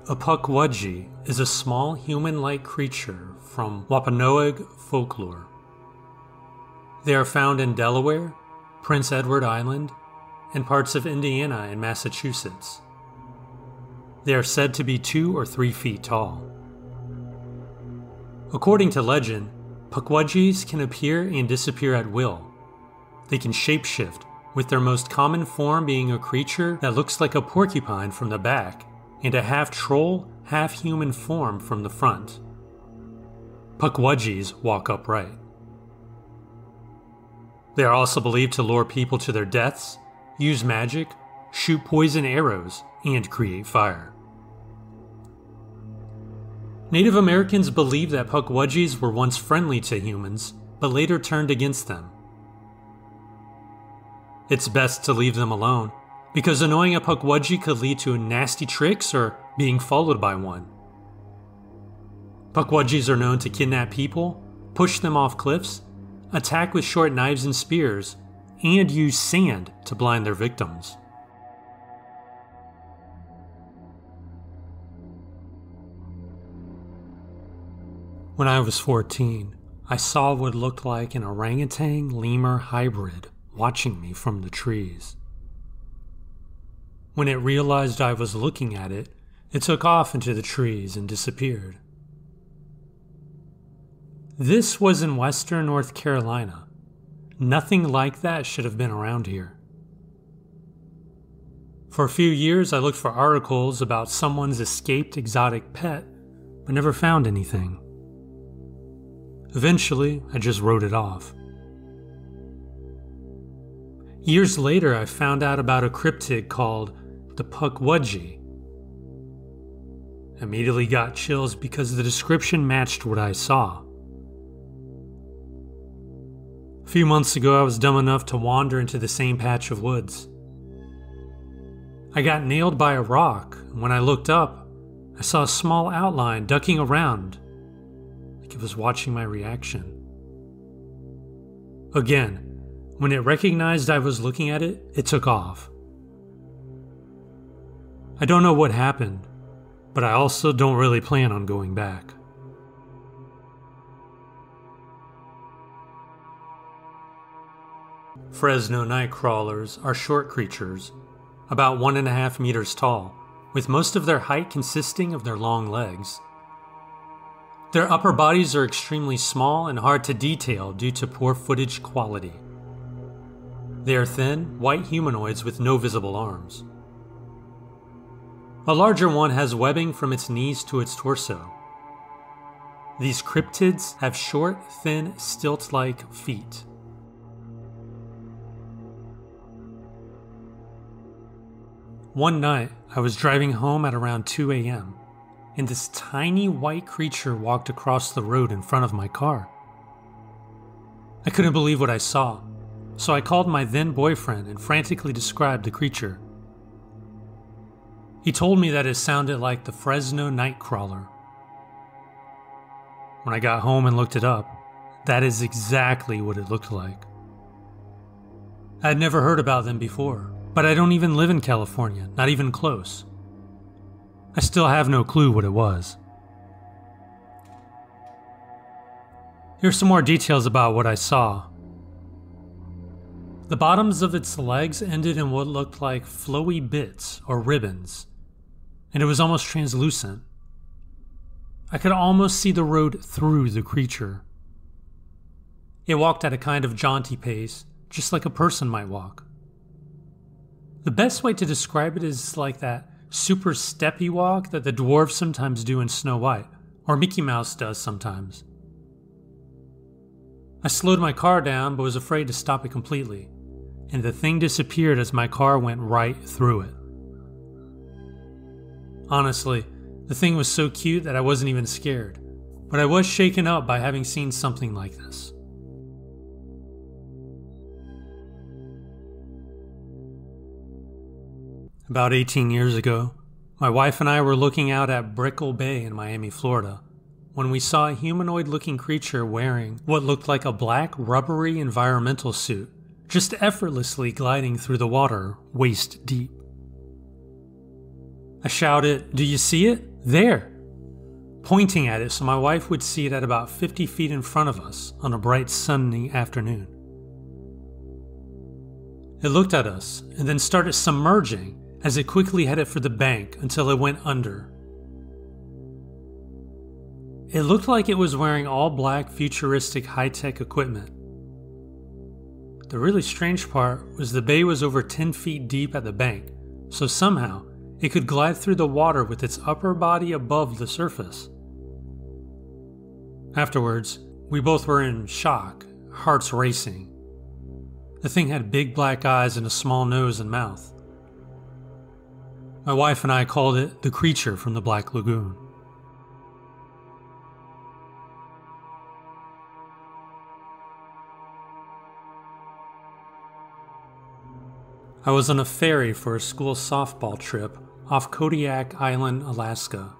A pukwudgie is a small human-like creature from Wampanoag folklore. They are found in Delaware, Prince Edward Island, and parts of Indiana and Massachusetts. They are said to be 2 or 3 feet tall. According to legend, pukwudgies can appear and disappear at will. They can shapeshift, with their most common form being a creature that looks like a porcupine from the back, and a half-troll, half-human form from the front. Pukwudgies walk upright. They are also believed to lure people to their deaths, use magic, shoot poison arrows, and create fire. Native Americans believe that pukwudgies were once friendly to humans, but later turned against them. It's best to leave them alone, because annoying a pukwudgie could lead to nasty tricks or being followed by one. Pukwudgies are known to kidnap people, push them off cliffs, attack with short knives and spears, and use sand to blind their victims. When I was 14, I saw what looked like an orangutan-lemur hybrid watching me from the trees. When it realized I was looking at it, it took off into the trees and disappeared. This was in western North Carolina. Nothing like that should have been around here. For a few years, I looked for articles about someone's escaped exotic pet, but never found anything. Eventually, I just wrote it off. Years later, I found out about a cryptid called the pukwudgie. Immediately got chills because the description matched what I saw. A few months ago, I was dumb enough to wander into the same patch of woods. I got nailed by a rock, and when I looked up, I saw a small outline ducking around, like it was watching my reaction. Again, when it recognized I was looking at it, it took off. I don't know what happened, but I also don't really plan on going back. Fresno night crawlers are short creatures, about 1.5 meters tall, with most of their height consisting of their long legs. Their upper bodies are extremely small and hard to detail due to poor footage quality. They are thin, white humanoids with no visible arms. A larger one has webbing from its knees to its torso. These cryptids have short, thin, stilt-like feet. One night, I was driving home at around 2 a.m., and this tiny white creature walked across the road in front of my car. I couldn't believe what I saw, so I called my then boyfriend and frantically described the creature. He told me that it sounded like the Fresno nightcrawler. When I got home and looked it up, that is exactly what it looked like. I had never heard about them before, but I don't even live in California, not even close. I still have no clue what it was. Here's some more details about what I saw. The bottoms of its legs ended in what looked like flowy bits or ribbons, and it was almost translucent. I could almost see the road through the creature. It walked at a kind of jaunty pace, just like a person might walk. The best way to describe it is like that super steppy walk that the dwarves sometimes do in Snow White, or Mickey Mouse does sometimes. I slowed my car down but was afraid to stop it completely, and the thing disappeared as my car went right through it. Honestly, the thing was so cute that I wasn't even scared, but I was shaken up by having seen something like this. About 18 years ago, my wife and I were looking out at Brickell Bay in Miami, Florida, when we saw a humanoid-looking creature wearing what looked like a black, rubbery environmental suit, just effortlessly gliding through the water, waist deep. I shouted, "Do you see it?" There! Pointing at it so my wife would see it at about 50 feet in front of us on a bright sunny afternoon. It looked at us and then started submerging as it quickly headed for the bank until it went under. It looked like it was wearing all black futuristic high-tech equipment. The really strange part was the bay was over 10 feet deep at the bank, so somehow it could glide through the water with its upper body above the surface. Afterwards, we both were in shock, hearts racing. The thing had big black eyes and a small nose and mouth. My wife and I called it the creature from the Black Lagoon. I was on a ferry for a school softball trip off Kodiak Island, Alaska.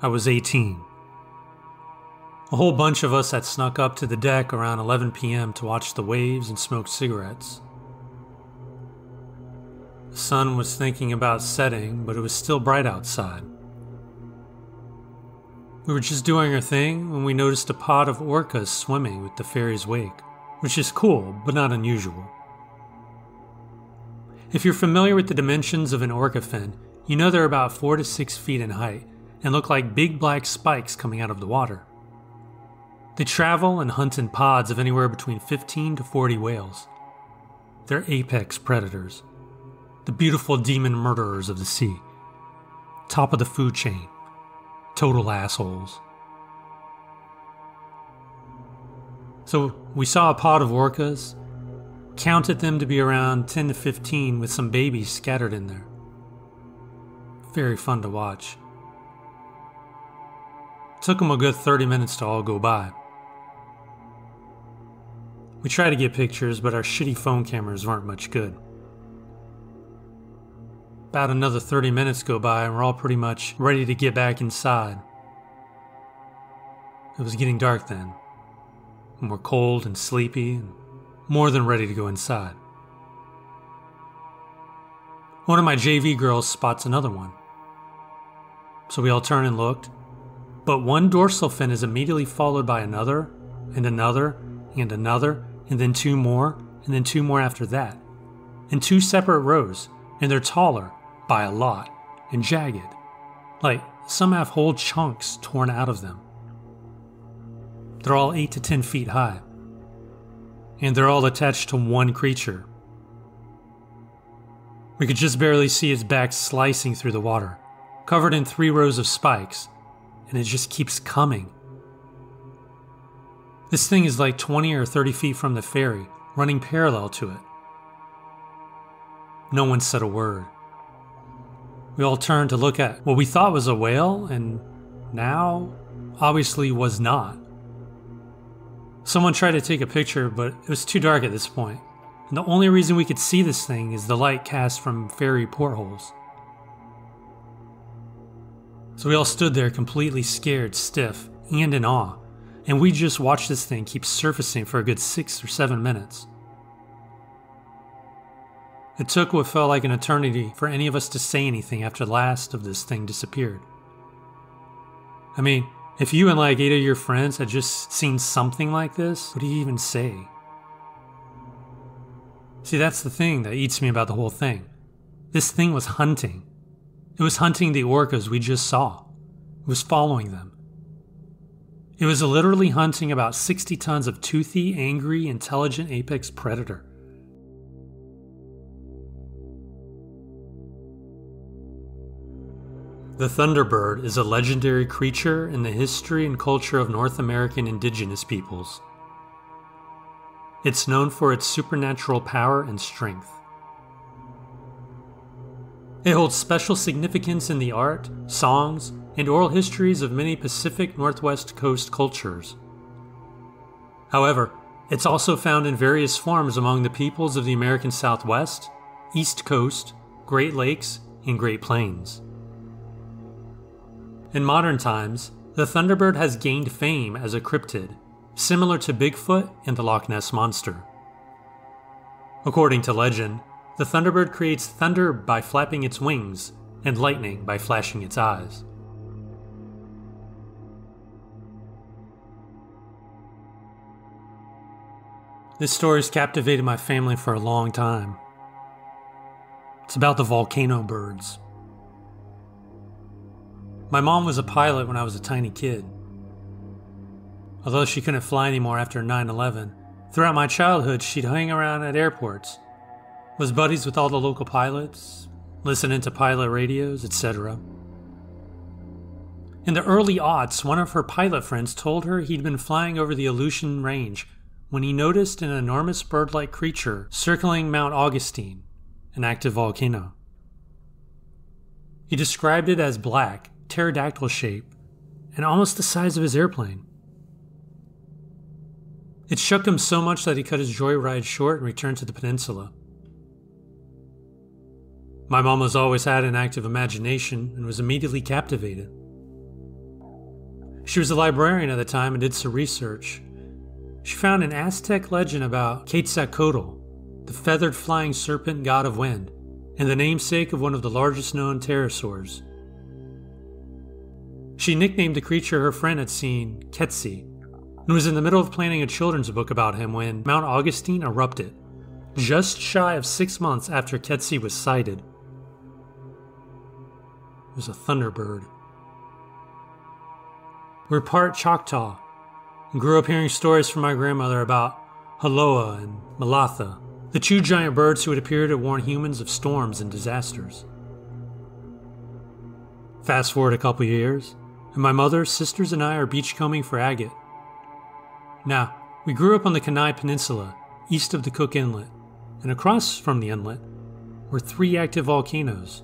I was 18. A whole bunch of us had snuck up to the deck around 11 p.m. to watch the waves and smoke cigarettes. The sun was thinking about setting, but it was still bright outside. We were just doing our thing when we noticed a pod of orcas swimming with the ferry's wake, which is cool, but not unusual. If you're familiar with the dimensions of an orca fin, you know they're about 4 to 6 feet in height and look like big black spikes coming out of the water. They travel and hunt in pods of anywhere between 15 to 40 whales. They're apex predators, the beautiful demon murderers of the sea, top of the food chain, total assholes. So we saw a pod of orcas, counted them to be around 10 to 15 with some babies scattered in there. Very fun to watch. Took them a good 30 minutes to all go by. We tried to get pictures, but our shitty phone cameras weren't much good. About another 30 minutes go by and we're all pretty much ready to get back inside. It was getting dark then, and we're cold and sleepy and more than ready to go inside. One of my JV girls spots another one. So we all turned and looked, but one dorsal fin is immediately followed by another, and another, and another, and then two more, and then two more after that, in two separate rows, and they're taller by a lot, and jagged, like some have whole chunks torn out of them. They're all 8 to 10 feet high, and they're all attached to one creature. We could just barely see its back slicing through the water, covered in 3 rows of spikes, and it just keeps coming. This thing is like 20 or 30 feet from the ferry, running parallel to it. No one said a word. We all turned to look at what we thought was a whale, and now obviously was not. Someone tried to take a picture, but it was too dark at this point, and the only reason we could see this thing is the light cast from ferry portholes. So we all stood there completely scared, stiff, and in awe, and we just watched this thing keep surfacing for a good 6 or 7 minutes. It took what felt like an eternity for any of us to say anything after the last of this thing disappeared. I mean, if you and like 8 of your friends had just seen something like this, what do you even say? See, that's the thing that eats me about the whole thing. This thing was hunting. It was hunting the orcas we just saw. It was following them. It was literally hunting about 60 tons of toothy, angry, intelligent apex predator. The Thunderbird is a legendary creature in the history and culture of North American indigenous peoples. It's known for its supernatural power and strength. It holds special significance in the art, songs, and oral histories of many Pacific Northwest coast cultures. However, it's also found in various forms among the peoples of the American Southwest, East Coast, Great Lakes, and Great Plains. In modern times, the Thunderbird has gained fame as a cryptid, similar to Bigfoot and the Loch Ness Monster. According to legend, the Thunderbird creates thunder by flapping its wings and lightning by flashing its eyes. This story's captivated my family for a long time. It's about the volcano birds. My mom was a pilot when I was a tiny kid. Although she couldn't fly anymore after 9/11, throughout my childhood she'd hang around at airports, was buddies with all the local pilots, listening to pilot radios, etc. In the early aughts, one of her pilot friends told her he'd been flying over the Aleutian Range when he noticed an enormous bird-like creature circling Mount Augustine, an active volcano. He described it as black, pterodactyl shape, and almost the size of his airplane. It shook him so much that he cut his joyride short and returned to the peninsula. My mom has always had an active imagination and was immediately captivated. She was a librarian at the time and did some research. She found an Aztec legend about Quetzalcoatl, the feathered flying serpent god of wind, and the namesake of one of the largest known pterosaurs. She nicknamed the creature her friend had seen Quetzi, and was in the middle of planning a children's book about him when Mount Augustine erupted, just shy of 6 months after Quetzi was sighted. It was a thunderbird. We're part Choctaw, and grew up hearing stories from my grandmother about Haloa and Malatha, the two giant birds who would appear to warn humans of storms and disasters. Fast forward a couple years, and my mother, sisters, and I are beachcombing for agate. Now, we grew up on the Kenai Peninsula, east of the Cook Inlet, and across from the inlet were 3 active volcanoes.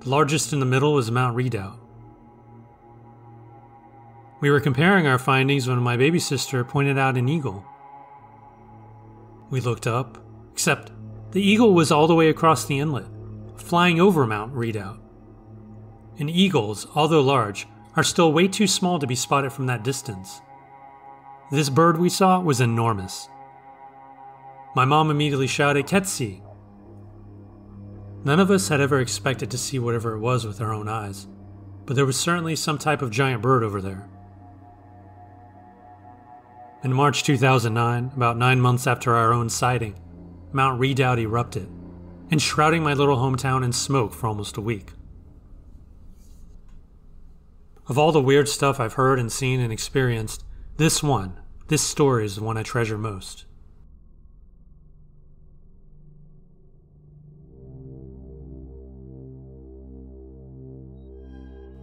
The largest in the middle was Mount Redoubt. We were comparing our findings when my baby sister pointed out an eagle. We looked up, except the eagle was all the way across the inlet, flying over Mount Redoubt. And eagles, although large, are still way too small to be spotted from that distance. This bird we saw was enormous. My mom immediately shouted, "Quetzi!" None of us had ever expected to see whatever it was with our own eyes, but there was certainly some type of giant bird over there. In March 2009, about 9 months after our own sighting, Mount Redoubt erupted, enshrouding my little hometown in smoke for almost a week. Of all the weird stuff I've heard and seen and experienced, this story is the one I treasure most.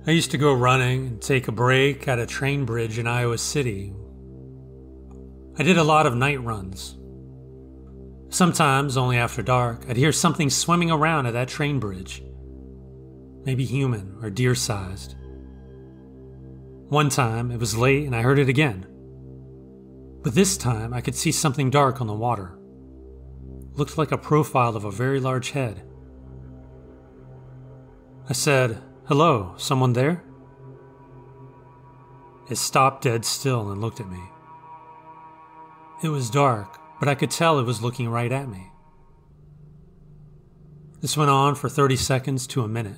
I used to go running and take a break at a train bridge in Iowa City. I did a lot of night runs. Sometimes, only after dark, I'd hear something swimming around at that train bridge. Maybe human or deer-sized. One time, it was late and I heard it again. But this time, I could see something dark on the water. It looked like a profile of a very large head. I said, "Hello, someone there?" It stopped dead still and looked at me. It was dark, but I could tell it was looking right at me. This went on for 30 seconds to a minute.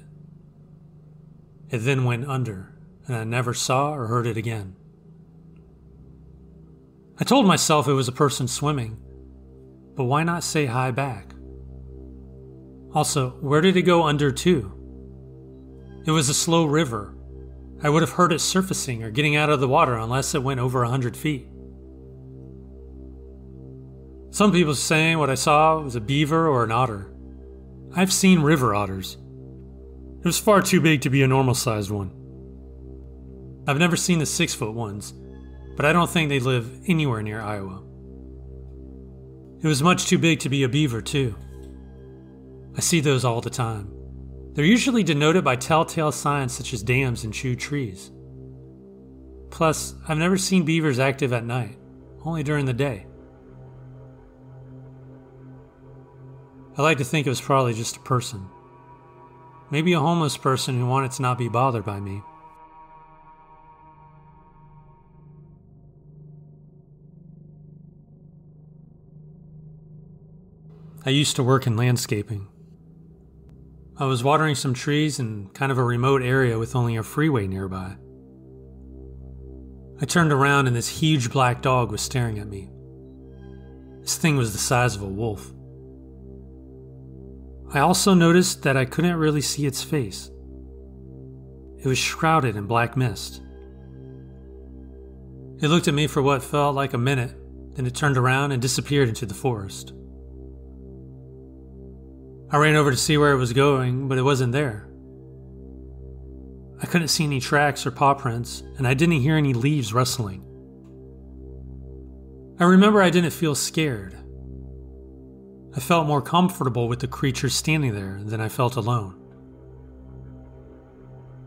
It then went under, and I never saw or heard it again. I told myself it was a person swimming, but why not say hi back? Also, where did it go under to? It was a slow river. I would have heard it surfacing or getting out of the water unless it went over 100 feet. Some people saying what I saw was a beaver or an otter. I've seen river otters. It was far too big to be a normal-sized one. I've never seen the 6-foot ones, but I don't think they live anywhere near Iowa. It was much too big to be a beaver, too. I see those all the time. They're usually denoted by telltale signs such as dams and chewed trees. Plus, I've never seen beavers active at night, only during the day. I like to think it was probably just a person. Maybe a homeless person who wanted to not be bothered by me. I used to work in landscaping. I was watering some trees in kind of a remote area with only a freeway nearby. I turned around and this huge black dog was staring at me. This thing was the size of a wolf. I also noticed that I couldn't really see its face. It was shrouded in black mist. It looked at me for what felt like a minute, then it turned around and disappeared into the forest. I ran over to see where it was going, but it wasn't there. I couldn't see any tracks or paw prints, and I didn't hear any leaves rustling. I remember I didn't feel scared. I felt more comfortable with the creature standing there than I felt alone.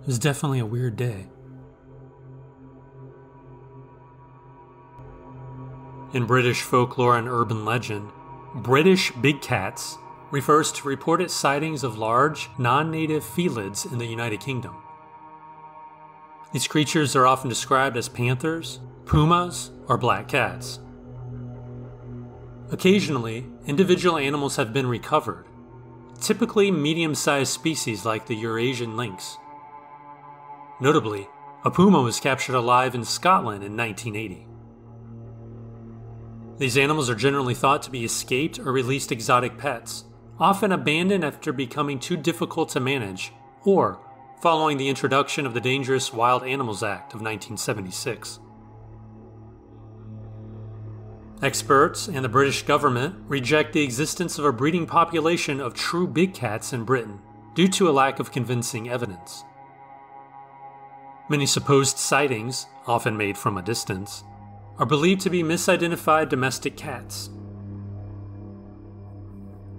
It was definitely a weird day. In British folklore and urban legend, British big cats refers to reported sightings of large, non-native felids in the United Kingdom. These creatures are often described as panthers, pumas, or black cats. Occasionally, individual animals have been recovered, typically medium-sized species like the Eurasian lynx. Notably, a puma was captured alive in Scotland in 1980. These animals are generally thought to be escaped or released exotic pets, often abandoned after becoming too difficult to manage, or following the introduction of the Dangerous Wild Animals Act of 1976. Experts and the British government reject the existence of a breeding population of true big cats in Britain due to a lack of convincing evidence. Many supposed sightings, often made from a distance, are believed to be misidentified domestic cats.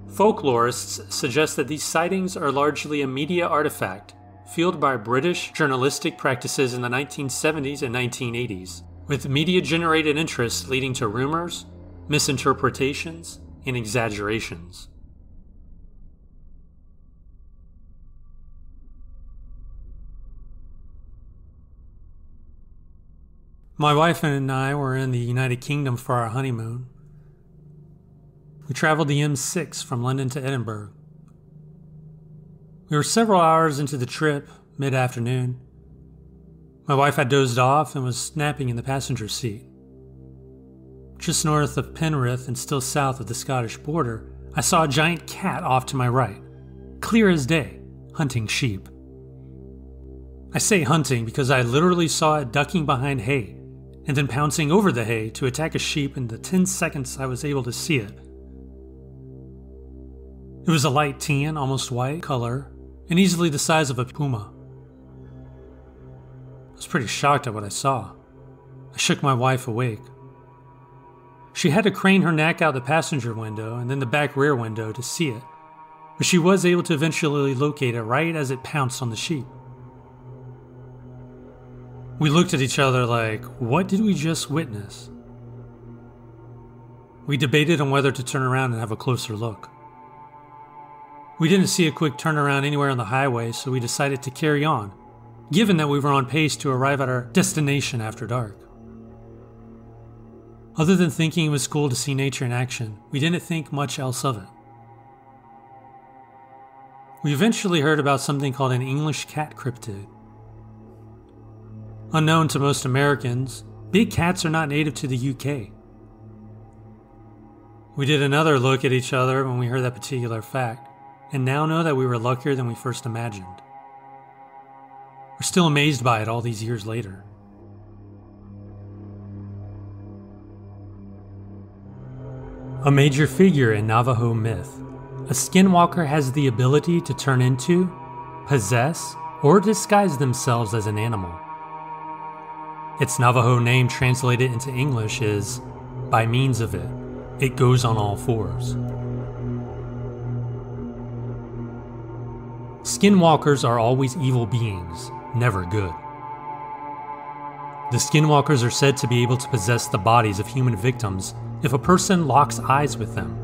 Folklorists suggest that these sightings are largely a media artifact fueled by British journalistic practices in the 1970s and 1980s, with media-generated interest leading to rumors, misinterpretations, and exaggerations. My wife and I were in the United Kingdom for our honeymoon. We traveled the M6 from London to Edinburgh. We were several hours into the trip, mid-afternoon. My wife had dozed off and was napping in the passenger seat. Just north of Penrith and still south of the Scottish border, I saw a giant cat off to my right, clear as day, hunting sheep. I say hunting because I literally saw it ducking behind hay and then pouncing over the hay to attack a sheep in the 10 seconds I was able to see it. It was a light tan, almost white color, and easily the size of a puma. I was pretty shocked at what I saw. I shook my wife awake. She had to crane her neck out the passenger window and then the back rear window to see it, but she was able to eventually locate it right as it pounced on the sheep. We looked at each other like, what did we just witness? We debated on whether to turn around and have a closer look. We didn't see a quick turnaround anywhere on the highway, so we decided to carry on, given that we were on pace to arrive at our destination after dark. Other than thinking it was cool to see nature in action, we didn't think much else of it. We eventually heard about something called an English cat cryptid. Unknown to most Americans, big cats are not native to the UK. We did another look at each other when we heard that particular fact, and now know that we were luckier than we first imagined. We're still amazed by it all these years later. A major figure in Navajo myth, a skinwalker has the ability to turn into, possess, or disguise themselves as an animal. Its Navajo name translated into English is, by means of it, it goes on all fours. Skinwalkers are always evil beings, never good. The skinwalkers are said to be able to possess the bodies of human victims if a person locks eyes with them.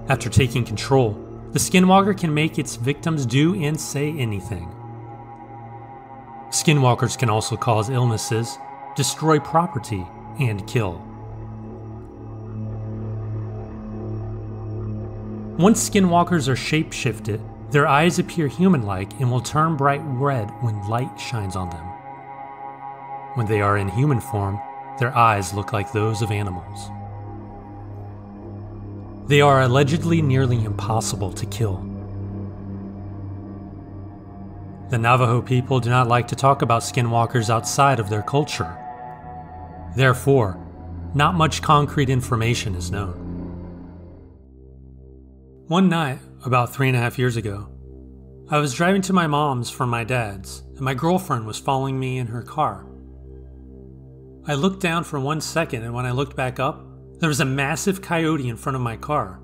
After taking control, the skinwalker can make its victims do and say anything. Skinwalkers can also cause illnesses, destroy property, and kill. Once skinwalkers are shape-shifted, their eyes appear human-like and will turn bright red when light shines on them. When they are in human form, their eyes look like those of animals. They are allegedly nearly impossible to kill. The Navajo people do not like to talk about skinwalkers outside of their culture. Therefore, not much concrete information is known. One night, about 3.5 years ago, I was driving to my mom's from my dad's, and my girlfriend was following me in her car. I looked down for 1 second, and when I looked back up, there was a massive coyote in front of my car.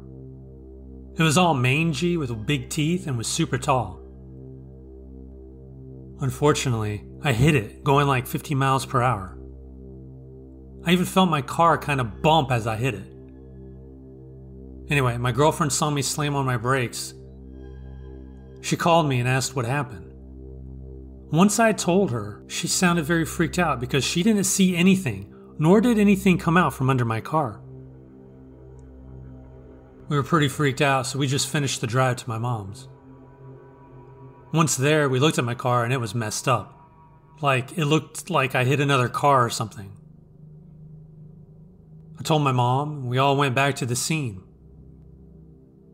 It was all mangy with big teeth and was super tall. Unfortunately, I hit it, going like 50 miles per hour. I even felt my car kind of bump as I hit it. Anyway, my girlfriend saw me slam on my brakes. She called me and asked what happened. Once I told her, she sounded very freaked out because she didn't see anything, nor did anything come out from under my car. We were pretty freaked out, so we just finished the drive to my mom's. Once there, we looked at my car and it was messed up. Like, it looked like I hit another car or something. I told my mom, and we all went back to the scene.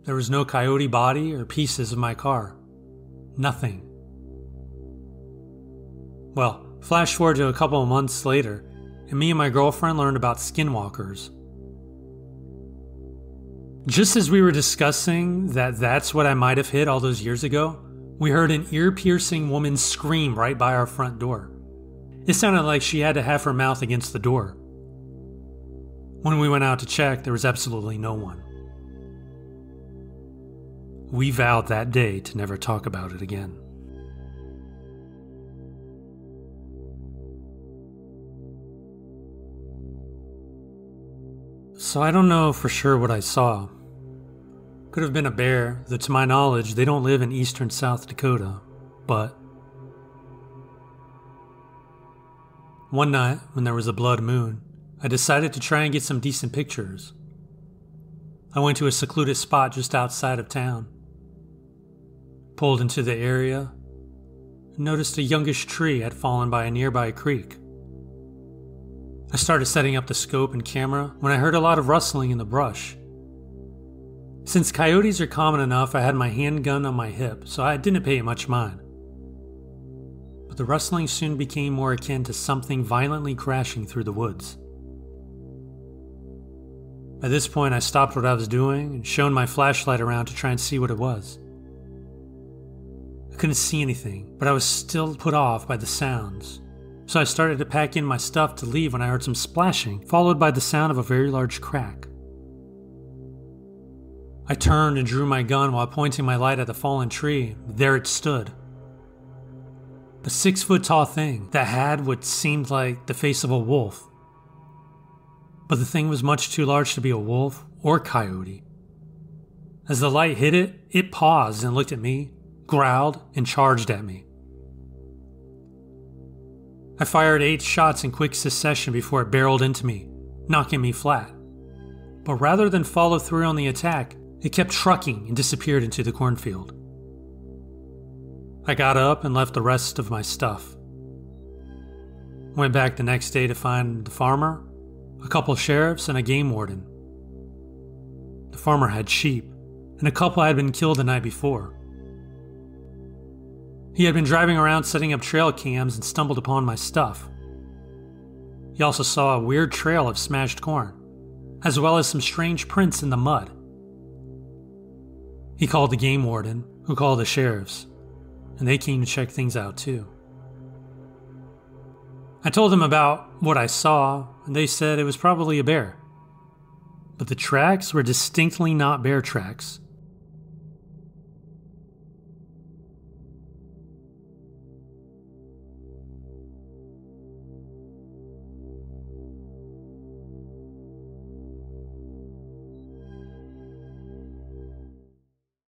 There was no coyote body or pieces of my car. Nothing. Well, flash forward to a couple of months later, and me and my girlfriend learned about skinwalkers. Just as we were discussing that that's what I might have hit all those years ago, we heard an ear-piercing woman scream right by our front door. It sounded like she had to have her mouth against the door. When we went out to check, there was absolutely no one. We vowed that day to never talk about it again. So I don't know for sure what I saw. Could have been a bear, though to my knowledge they don't live in eastern South Dakota, but... One night, when there was a blood moon, I decided to try and get some decent pictures. I went to a secluded spot just outside of town. Pulled into the area, and noticed a youngish tree had fallen by a nearby creek. I started setting up the scope and camera when I heard a lot of rustling in the brush. Since coyotes are common enough, I had my handgun on my hip, so I didn't pay much mind. But the rustling soon became more akin to something violently crashing through the woods. At this point, I stopped what I was doing and shone my flashlight around to try and see what it was. I couldn't see anything, but I was still put off by the sounds. So I started to pack in my stuff to leave when I heard some splashing, followed by the sound of a very large crack. I turned and drew my gun while pointing my light at the fallen tree. There it stood. A 6-foot-tall thing that had what seemed like the face of a wolf. But the thing was much too large to be a wolf or coyote. As the light hit it, it paused and looked at me, growled, and charged at me. I fired 8 shots in quick succession before it barreled into me, knocking me flat. But rather than follow through on the attack, it kept trucking and disappeared into the cornfield. I got up and left the rest of my stuff. Went back the next day to find the farmer, a couple sheriffs, and a game warden. The farmer had sheep, and a couple had been killed the night before. He had been driving around setting up trail cams and stumbled upon my stuff. He also saw a weird trail of smashed corn, as well as some strange prints in the mud. He called the game warden, who called the sheriffs, and they came to check things out too. I told them about what I saw, and they said it was probably a bear. But the tracks were distinctly not bear tracks.